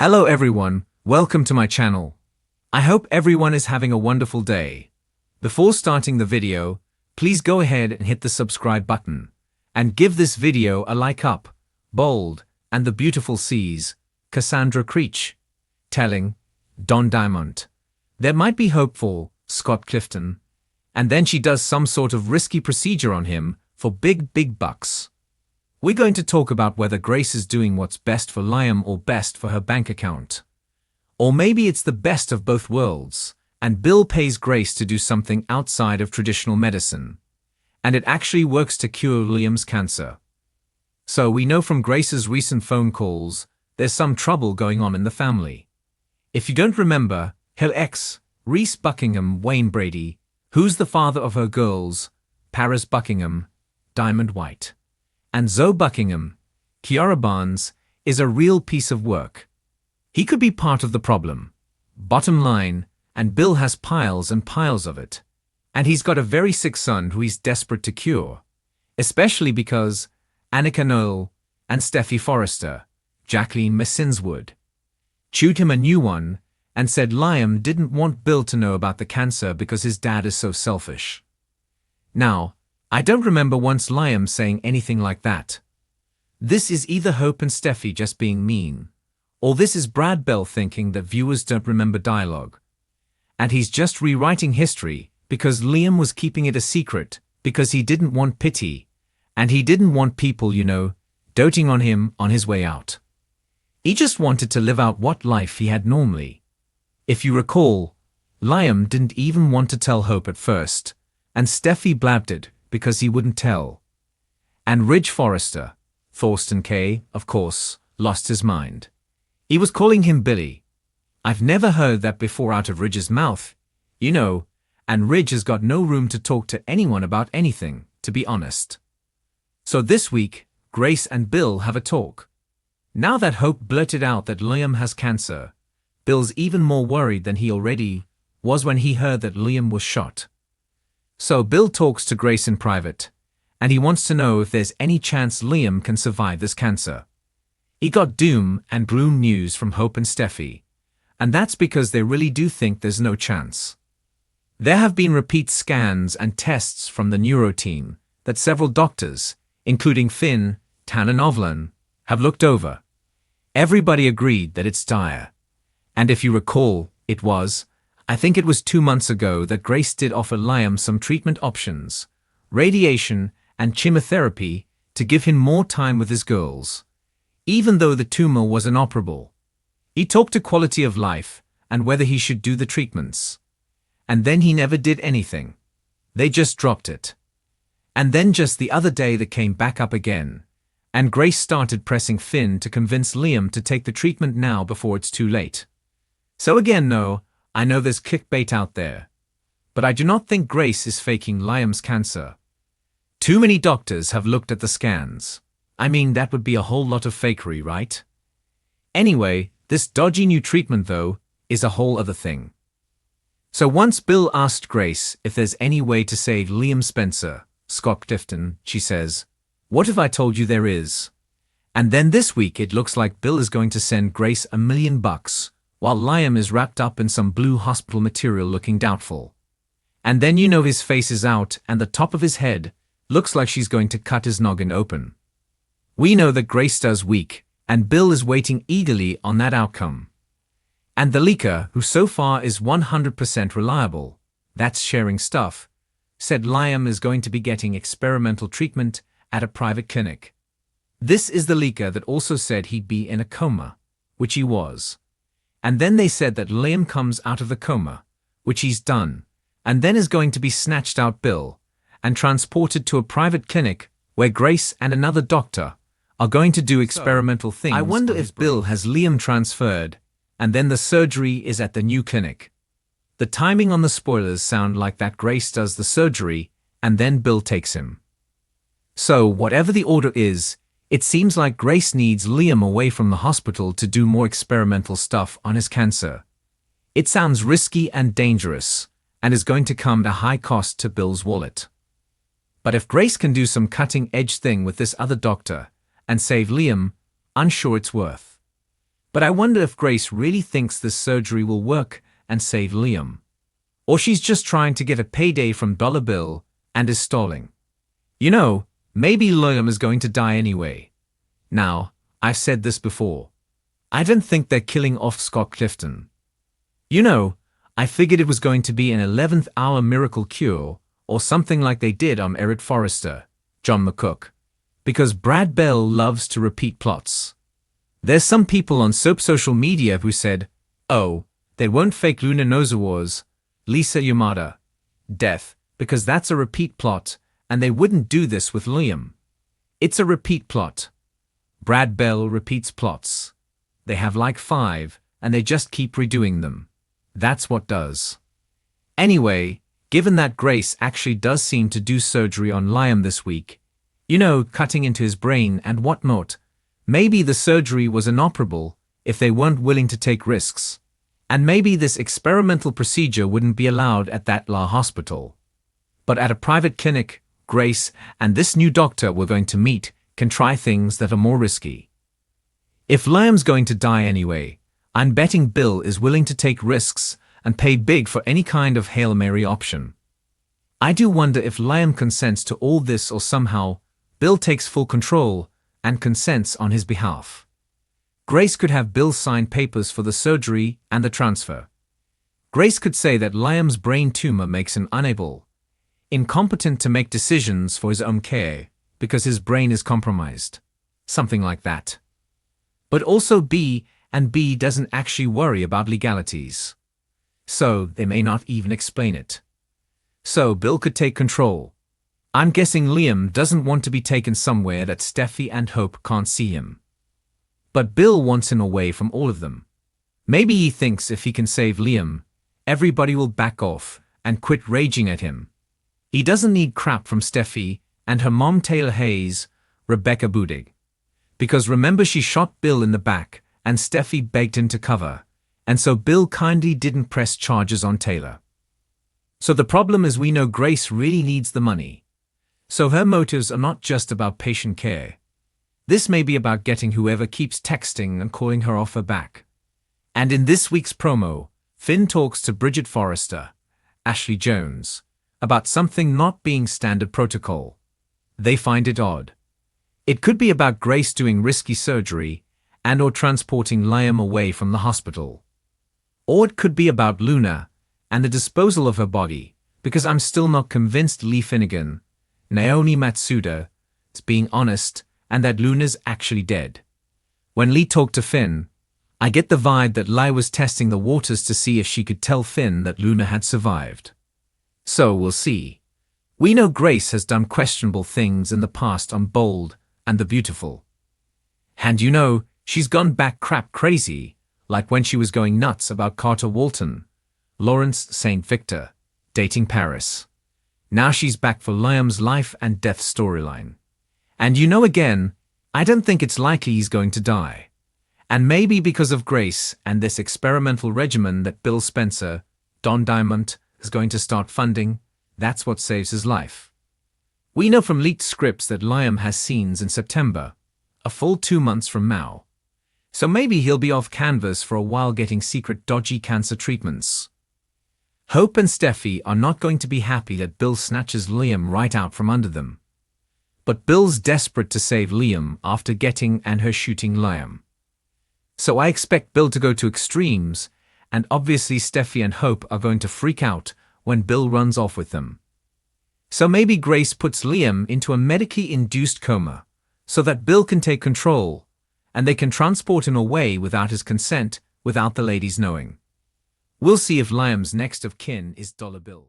Hello everyone, welcome to my channel. I hope everyone is having a wonderful day. Before starting the video, please go ahead and hit the subscribe button and give this video a like up. Bold and the beautiful seas, Cassandra Creech. Telling, Don Diamond. There might be hope for Scott Clifton. And then she does some sort of risky procedure on him for big bucks. We're going to talk about whether Grace is doing what's best for Liam or best for her bank account. Or maybe it's the best of both worlds, and Bill pays Grace to do something outside of traditional medicine. And it actually works to cure Liam's cancer. So we know from Grace's recent phone calls, there's some trouble going on in the family. If you don't remember, her ex, Reese Buckingham Wayne Brady, who's the father of her girls, Paris Buckingham, Diamond White, and Zoe Buckingham, Kiara Barnes, is a real piece of work. He could be part of the problem. Bottom line, and Bill has piles and piles of it. And he's got a very sick son who he's desperate to cure. Especially because Annika Noel and Steffi Forrester, Jacqueline Messinswood, chewed him a new one and said Liam didn't want Bill to know about the cancer because his dad is so selfish. Now, I don't remember once Liam saying anything like that. This is either Hope and Steffi just being mean, or this is Brad Bell thinking that viewers don't remember dialogue. And he's just rewriting history because Liam was keeping it a secret because he didn't want pity, and he didn't want people, doting on him on his way out. He just wanted to live out what life he had normally. If you recall, Liam didn't even want to tell Hope at first, and Steffi blabbed it because he wouldn't tell. And Ridge Forrester, Thorsten K., of course, lost his mind. He was calling him Billy. I've never heard that before out of Ridge's mouth, and Ridge has got no room to talk to anyone about anything, to be honest. So this week, Grace and Bill have a talk. Now that Hope blurted out that Liam has cancer, Bill's even more worried than he already was when he heard that Liam was shot. So Bill talks to Grace in private, and he wants to know if there's any chance Liam can survive this cancer. He got doom and gloom news from Hope and Steffi, and that's because they really do think there's no chance. There have been repeat scans and tests from the neuro team that several doctors, including Finn, Tan and Ovlan, have looked over. Everybody agreed that it's dire. And if you recall, I think it was 2 months ago that Grace did offer Liam some treatment options, radiation and chemotherapy to give him more time with his girls. Even though the tumor was inoperable. He talked to quality of life and whether he should do the treatments. And then he never did anything. They just dropped it. And then just the other day they came back up again, and Grace started pressing Finn to convince Liam to take the treatment now before it's too late. So again, no, I know there's clickbait out there, but I do not think Grace is faking Liam's cancer. Too many doctors have looked at the scans. I mean, that would be a whole lot of fakery, right? Anyway, this dodgy new treatment, though, is a whole other thing. So once Bill asked Grace if there's any way to save Liam Spencer, Scott Clifton, she says, "What if I told you there is?" And then this week it looks like Bill is going to send Grace $1 million, while Liam is wrapped up in some blue hospital material looking doubtful. And then his face is out and the top of his head looks like she's going to cut his noggin open. We know that Grace does weak, and Bill is waiting eagerly on that outcome. And the leaker, who so far is 100% reliable, that's sharing stuff, said Liam is going to be getting experimental treatment at a private clinic. This is the leaker that also said he'd be in a coma, which he was. And then they said that Liam comes out of the coma, which he's done, and then is going to be snatched out Bill, and transported to a private clinic where Grace and another doctor are going to do experimental things. I wonder if Bill has Liam transferred, and then the surgery is at the new clinic. The timing on the spoilers sound like that Grace does the surgery, and then Bill takes him. So whatever the order is, it seems like Grace needs Liam away from the hospital to do more experimental stuff on his cancer. It sounds risky and dangerous, and is going to come at a high cost to Bill's wallet. But if Grace can do some cutting-edge thing with this other doctor and save Liam, unsure it's worth. But I wonder if Grace really thinks this surgery will work and save Liam. Or she's just trying to get a payday from Dollar Bill and is stalling. You know, maybe Liam is going to die anyway. Now, I've said this before. I don't think they're killing off Scott Clifton. You know, I figured it was going to be an 11th hour miracle cure or something like they did on Eric Forrester, John McCook. Because Brad Bell loves to repeat plots. There's some people on soap social media who said, oh, they won't fake Luna Nozawar's, Lisa Yamada, death, because that's a repeat plot, and they wouldn't do this with Liam. It's a repeat plot. Brad Bell repeats plots. They have like 5, and they just keep redoing them. That's what does. Anyway, given that Grace actually does seem to do surgery on Liam this week, you know, cutting into his brain and whatnot, maybe the surgery was inoperable if they weren't willing to take risks. And maybe this experimental procedure wouldn't be allowed at that hospital. But at a private clinic, Grace and this new doctor we're going to meet can try things that are more risky. If Liam's going to die anyway, I'm betting Bill is willing to take risks and pay big for any kind of Hail Mary option. I do wonder if Liam consents to all this or somehow Bill takes full control and consents on his behalf. Grace could have Bill sign papers for the surgery and the transfer. Grace could say that Liam's brain tumor makes him incompetent to make decisions for his own care because his brain is compromised. Something like that. But also B doesn't actually worry about legalities. So they may not even explain it. So Bill could take control. I'm guessing Liam doesn't want to be taken somewhere that Steffi and Hope can't see him. But Bill wants him away from all of them. Maybe he thinks if he can save Liam, everybody will back off and quit raging at him. He doesn't need crap from Steffi and her mom Taylor Hayes, Rebecca Budig. Because remember she shot Bill in the back and Steffi begged him to cover, and so Bill kindly didn't press charges on Taylor. So the problem is we know Grace really needs the money. So her motives are not just about patient care. This may be about getting whoever keeps texting and calling her off her back. And in this week's promo, Finn talks to Bridget Forrester, Ashley Jones, about something not being standard protocol. They find it odd. It could be about Grace doing risky surgery and or transporting Liam away from the hospital. Or it could be about Luna and the disposal of her body, because I'm still not convinced Lee Finnegan, Naomi Matsuda, is being honest and that Luna's actually dead. When Lee talked to Finn, I get the vibe that Lee was testing the waters to see if she could tell Finn that Luna had survived. So we'll see. We know Grace has done questionable things in the past on Bold and the Beautiful. And you know, she's gone back crap crazy, like when she was going nuts about Carter Walton, Lawrence St. Victor, dating Paris. Now she's back for Liam's life and death storyline. And you know again, I don't think it's likely he's going to die. And maybe because of Grace and this experimental regimen that Bill Spencer, Don Diamond, is going to start funding, that's what saves his life. We know from leaked scripts that Liam has scenes in September, a full 2 months from now. So maybe he'll be off canvas for a while getting secret dodgy cancer treatments. Hope and Steffi are not going to be happy that Bill snatches Liam right out from under them. But Bill's desperate to save Liam after getting and her shooting Liam. So I expect Bill to go to extremes, and obviously Steffi and Hope are going to freak out when Bill runs off with them. So maybe Grace puts Liam into a medically induced coma, so that Bill can take control, and they can transport him away without his consent, without the ladies knowing. We'll see if Liam's next of kin is Dollar Bill.